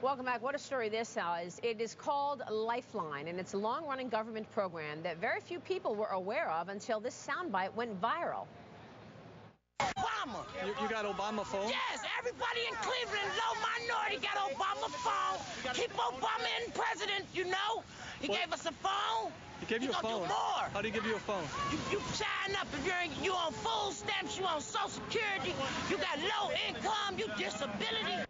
Welcome back. What a story this is. It is called Lifeline, and it's a long-running government program that very few people were aware of until this soundbite went viral. Obama. You got Obama phone? Yes, everybody in Cleveland, low minority, got Obama phone. Keep Obama in president, you know. He gave us a phone. He gave you a phone? Do more. How did he give you a phone? You sign up if you on food stamps, you on Social Security, you got low income, you disability.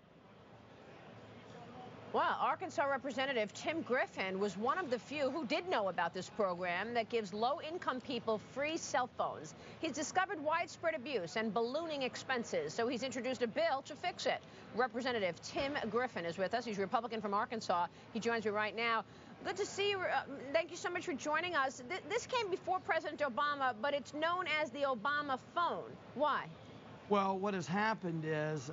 Well, Arkansas Representative Tim Griffin was one of the few who did know about this program that gives low-income people free cell phones. He's discovered widespread abuse and ballooning expenses, so he's introduced a bill to fix it. Representative Tim Griffin is with us. He's a Republican from Arkansas. He joins me right now. Good to see you. Thank you so much for joining us. This came before President Obama, but it's known as the Obama phone. Why? Well, what has happened is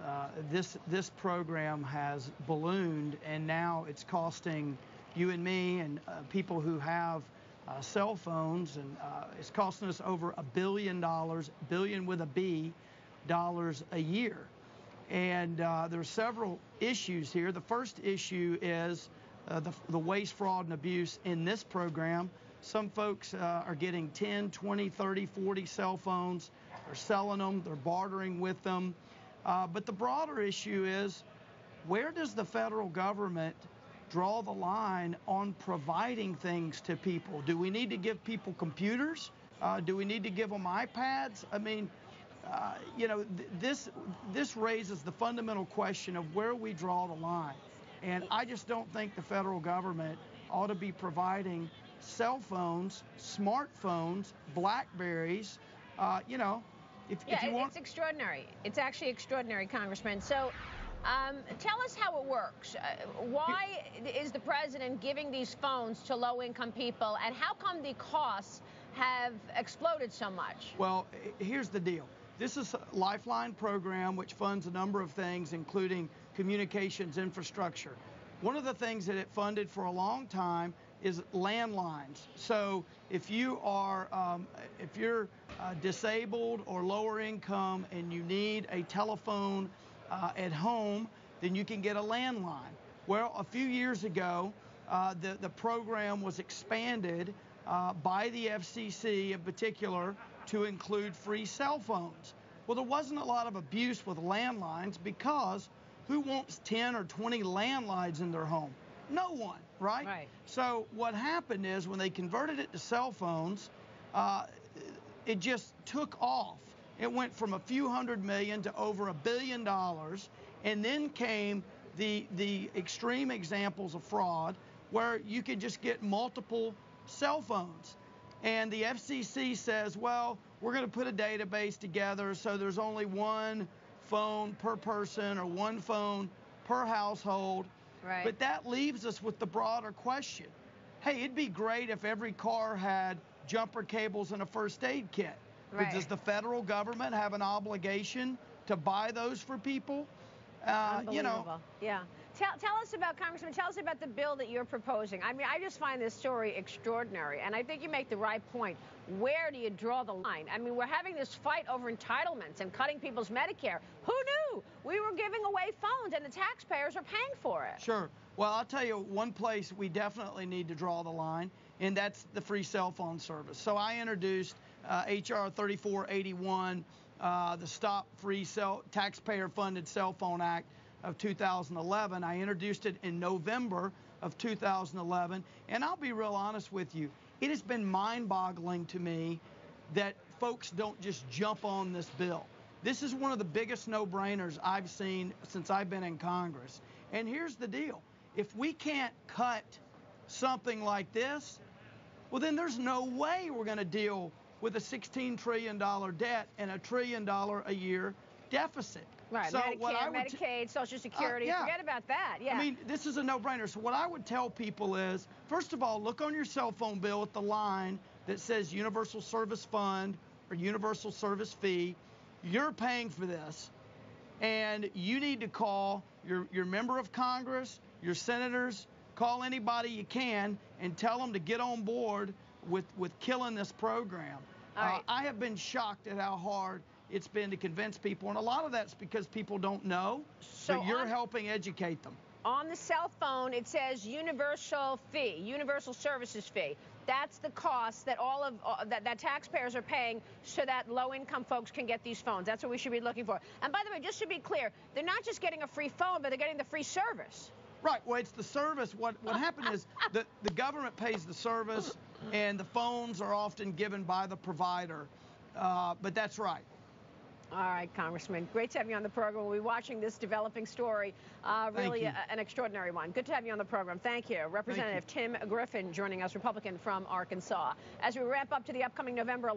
this program has ballooned, and now it's costing you and me and people who have cell phones, and it's costing us over $1 billion, billion with a B, dollars a year. And there are several issues here. The first issue is the waste, fraud, and abuse in this program. Some folks are getting 10, 20, 30, 40 cell phones. They're selling them, they're bartering with them. But the broader issue is, where does the federal government draw the line on providing things to people? Do we need to give people computers? Do we need to give them iPads? I mean, you know, this raises the fundamental question of where we draw the line. And I just don't think the federal government ought to be providing cell phones, smartphones, Blackberries, you know. If you want... It's extraordinary. It's actually extraordinary, Congressman. So tell us how it works. Why is the president giving these phones to low-income people, and how come the costs have exploded so much? Well, here's the deal. This is a Lifeline program which funds a number of things, including communications infrastructure. One of the things that it funded for a long time is landlines. So if you are, if you're disabled or lower income and you need a telephone at home, then you can get a landline. Well, a few years ago, the program was expanded by the FCC in particular to include free cell phones. Well, there wasn't a lot of abuse with landlines because who wants 10 or 20 landlines in their home? No one, right? Right. So what happened is when they converted it to cell phones, it just took off. It went from a few $100 million to over $1 billion, and then came the extreme examples of fraud where you could just get multiple cell phones. And the FCC says, well, we're going to put a database together so there's only one phone per person or one phone per household. Right. But that leaves us with the broader question. Hey, it'd be great if every car had jumper cables and a first aid kit. Right. But does the federal government have an obligation to buy those for people? You know. Yeah. Tell us about, Congressman, tell us about the bill that you're proposing. I mean, I just find this story extraordinary, and I think you make the right point. Where do you draw the line? I mean, we're having this fight over entitlements and cutting people's Medicare. Who knew? We were giving away phones, and the taxpayers are paying for it. Sure. Well, I'll tell you one place we definitely need to draw the line, and that's the free cell phone service. So I introduced H.R. 3481, the Stop Free Taxpayer-Funded Cell Phone Act of 2011. I introduced it in November of 2011, and I'll be real honest with you, it has been mind-boggling to me that folks don't just jump on this bill. This is one of the biggest no-brainers I've seen since I've been in Congress. And here's the deal. If we can't cut something like this, well, then there's no way we're going to deal with a $16 trillion debt and $1 trillion a year deficit. Right, so Medicare, Medicaid, Social Security, yeah. Forget about that, yeah. I mean, this is a no-brainer. So what I would tell people is, first of all, look on your cell phone bill at the line that says Universal Service Fund or Universal Service Fee. You're paying for this, and you need to call your member of Congress, your senators, call anybody you can and tell them to get on board with killing this program. All right. I have been shocked at how hard it's been to convince people, and a lot of that's because people don't know, so you're helping educate them. On the cell phone, it says universal fee, universal services fee. That's the cost that all of that taxpayers are paying so that low-income folks can get these phones. That's what we should be looking for. And by the way, just to be clear, they're not just getting a free phone, but they're getting the free service. Right. Well, it's the service. What happened is the government pays the service, and the phones are often given by the provider. But that's right. All right, Congressman. Great to have you on the program. We'll be watching this developing story. Really an extraordinary one. Good to have you on the program. Thank you. Representative Tim Griffin joining us, Republican from Arkansas. As we wrap up to the upcoming November election.